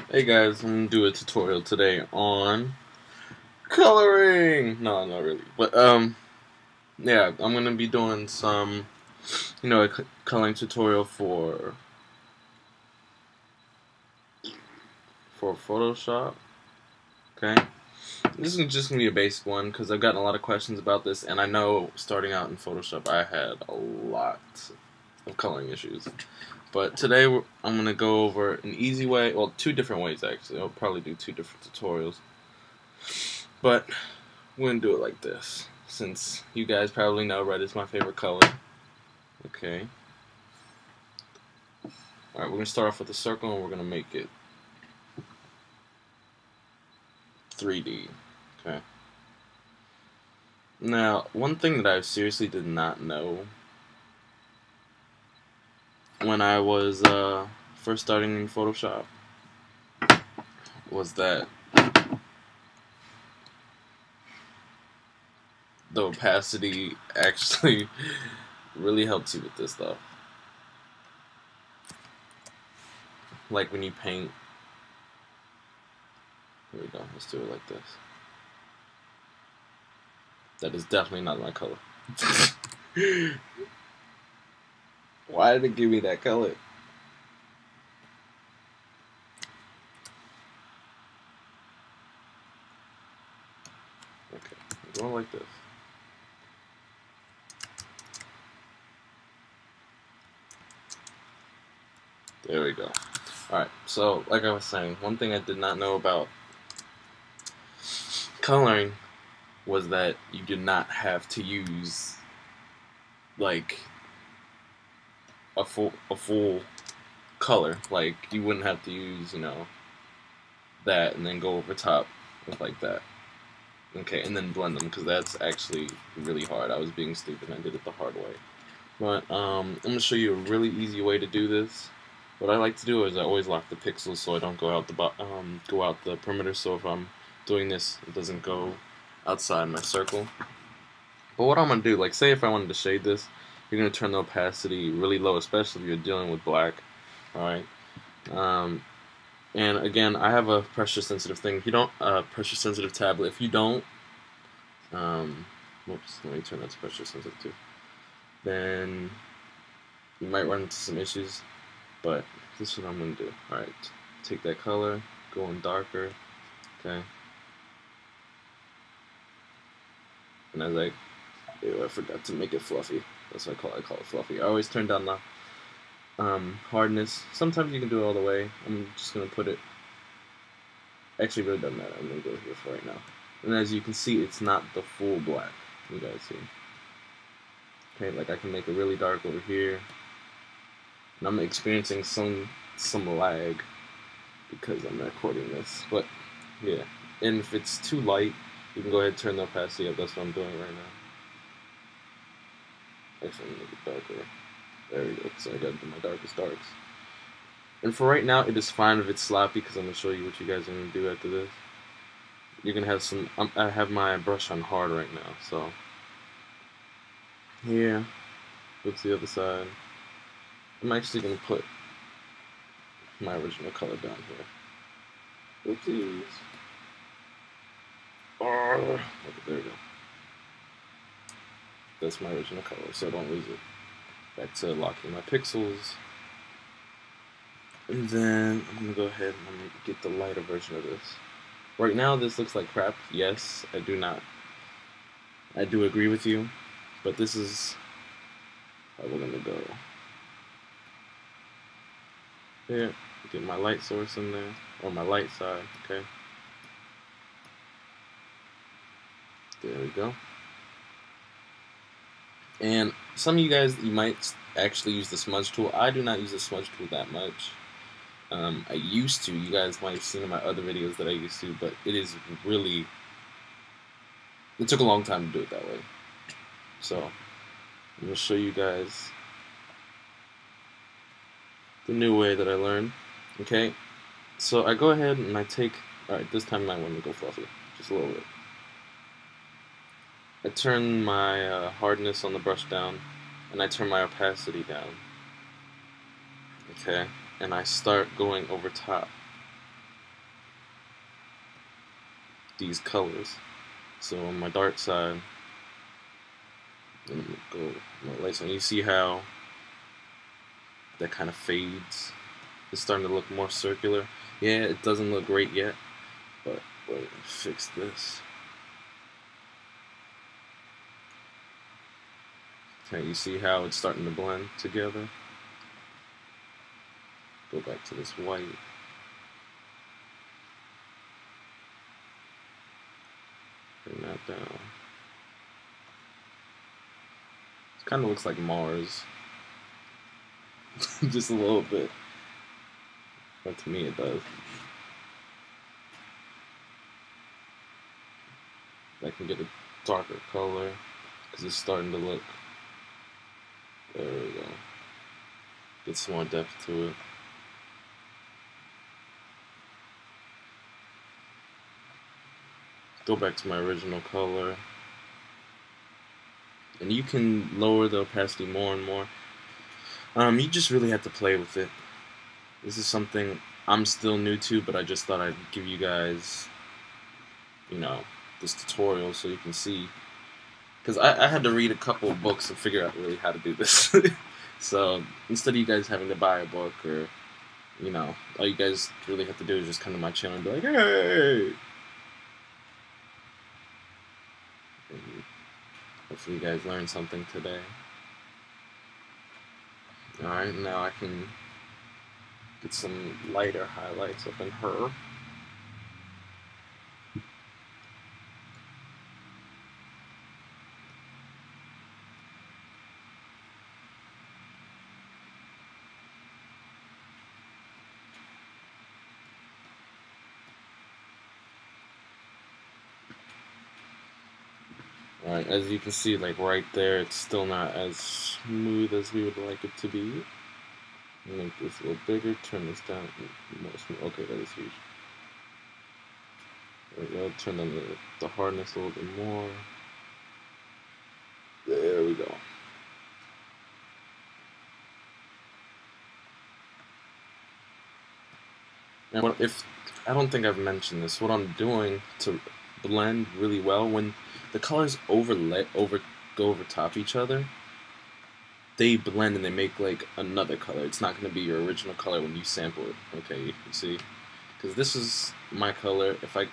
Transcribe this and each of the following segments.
Hey guys, I'm gonna do a tutorial today on coloring. No, not really, but yeah, I'm gonna be doing some, a coloring tutorial for Photoshop. Okay, this is just gonna be a basic one because I've gotten a lot of questions about this, and I know starting out in Photoshop I had a lot of coloring issues. But today I'm gonna go over an easy way, well, two different ways actually. I'll probably do two different tutorials, but we're gonna do it like this, since you guys probably know red is my favorite color. Okay. Alright, we're gonna start off with a circle and we're gonna make it 3D. Okay. Now, one thing that I seriously did not know when I was first starting in Photoshop was that the opacity actually really helps you with this stuff. Like when you paint. Here we go, let's do it like this. That is definitely not my color. Why did it give me that color? Okay, I'm going like this. There we go. Alright, so like I was saying, one thing I did not know about coloring was that you did not have to use like a full color. Like you wouldn't have to use, that and then go over top with like that. Okay, and then blend them because that's actually really hard. I was being stupid and I did it the hard way. But I'm gonna show you a really easy way to do this. What I like to do is I always lock the pixels so I don't go out the perimeter. So if I'm doing this, it doesn't go outside my circle. But what I'm gonna do, like say if I wanted to shade this, you're gonna turn the opacity really low, especially if you're dealing with black. All right. And again, I have a pressure sensitive thing. If you don't, pressure sensitive tablet. If you don't, whoops, let me turn that to pressure sensitive too. Then you might run into some issues. But this is what I'm going to do. Alright, take that color, go in darker, okay? And I forgot to make it fluffy. That's what I call it fluffy. I always turn down the hardness. Sometimes you can do it all the way. I'm just going to put it, actually it really doesn't matter. I'm going to go here for right now. And as you can see, it's not the full black. You guys see. Okay, like I can make it really dark over here. And I'm experiencing some lag because I'm recording this, but yeah, and if it's too light, you can go ahead and turn the opacity up. That's what I'm doing right now. Actually, I'm gonna make it darker. There we go, because I gotta do my darkest darks. And for right now, it is fine if it's sloppy, because I'm gonna show you what you guys are gonna do after this. You're gonna have some. I have my brush on hard right now, so here, what's the other side? I'm actually gonna put my original color down here. Oopsies. Oh, okay, there we go. That's my original color, so don't lose it. Back to locking my pixels. And then I'm going to go ahead and I'm going to get the lighter version of this. Right now this looks like crap. Yes, I do agree with you. But this is how we're going to go. There, get my light source in there, or my light side, okay. There we go. And some of you guys, you might actually use the smudge tool. I do not use the smudge tool that much. I used to. You guys might have seen in my other videos that I used to, but it took a long time to do it that way. So, I'm going to show you guys the new way that I learned. Okay, so I go ahead and I take, alright, this time I want to go fluffy, just a little bit. I turn my hardness on the brush down, and I turn my opacity down. Okay, and I start going over top. these colors. So on my dark side, let me go my lights on. You see how that kind of fades? It's starting to look more circular. Yeah, it doesn't look great yet, but wait, fix this. Okay, you see how it's starting to blend together? Go back to this white. Bring that down. It kind of looks like Mars. Just a little bit. But to me it does. I can get a darker color because it's starting to look. There we go. Get some more depth to it. Go back to my original color. And you can lower the opacity more and more. You just really have to play with it. This is something I'm still new to, but I just thought I'd give you guys, you know, this tutorial so you can see. Because I had to read a couple of books and figure out really how to do this. So instead of you guys having to buy a book or, you know, all you guys really have to do is just come to my channel and be like, hey! And hopefully you guys learned something today. Alright, now I can get some lighter highlights up in her. Alright, as you can see, like right there, it's still not as smooth as we would like it to be. Make this a little bigger, turn this down more smooth. Okay, that is huge. There we go, turn on the hardness a little bit more. There we go. And what if, I don't think I've mentioned this, what I'm doing to blend really well, when the colors go over top each other, they blend and they make like another color. It's not going to be your original color when you sample it. Okay, you see? Because this is my color. If I,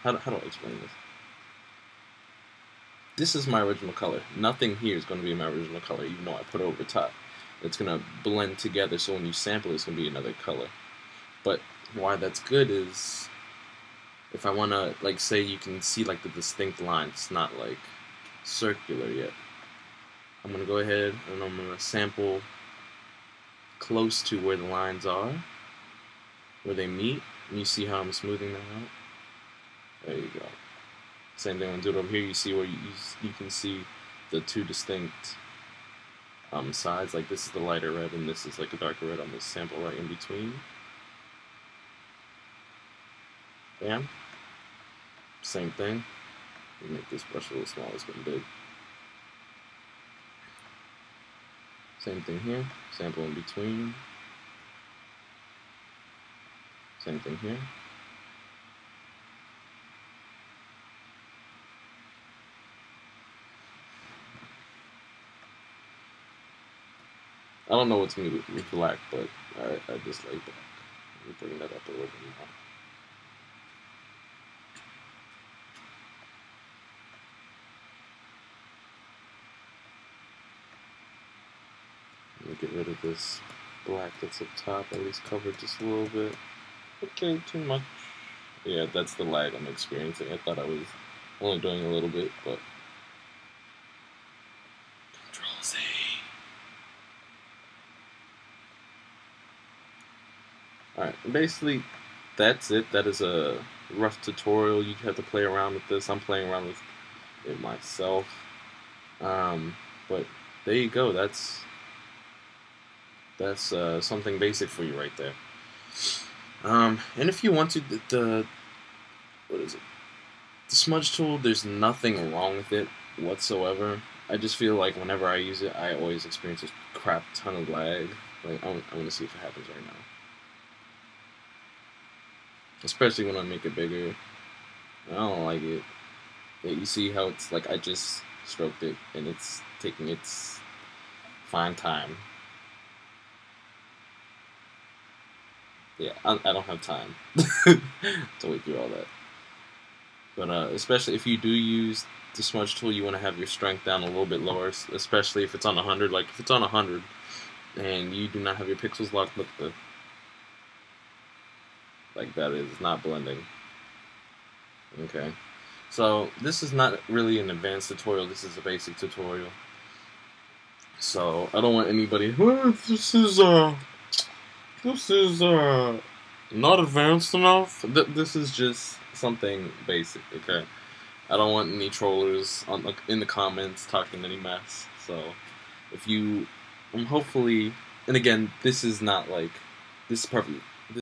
how do I explain this? This is my original color. Nothing here is going to be my original color, even though I put it over top. It's going to blend together, so when you sample it, it's going to be another color. But why that's good is, if I want to, like, say you can see like the distinct line, it's not like circular yet. I'm going to go ahead and I'm going to sample close to where the lines are, where they meet, and you see how I'm smoothing that out? There you go. Same thing I'm doing over here. You see where you can see the two distinct sides. Like this is the lighter red and this is like a darker red on this sample right in between. Bam. Same thing. You make this brush a little smaller, it's getting big. Same thing here. Sample in between. Same thing here. I don't know what's going to be black, but I just like black. Let me bring that up a little bit more. Let me get rid of this black that's up top, at least cover just a little bit. Okay, too much. Yeah, that's the lag I'm experiencing. I thought I was only doing a little bit, but Control-Z. Alright, basically that's it. That is a rough tutorial. You have to play around with this. I'm playing around with it myself. But there you go. That's something basic for you right there. And if you want to, what is it? The smudge tool, there's nothing wrong with it whatsoever. I just feel like whenever I use it, I always experience a crap ton of lag. Like, I want to see if it happens right now. Especially when I make it bigger. I don't like it. Yeah, you see how it's like I just stroked it and it's taking its fine time. Yeah, I don't have time to wait through all that. But especially if you do use the smudge tool, you want to have your strength down a little bit lower, especially if it's on 100. Like if it's on 100 and you do not have your pixels locked, look, like that is not blending. Okay. So this is not really an advanced tutorial. This is a basic tutorial. So I don't want anybody. "Oh, this is not advanced enough." This is just something basic. Okay. I don't want any trollers in the comments talking any mess. So if you, hopefully, and again, this is not like this is perfect.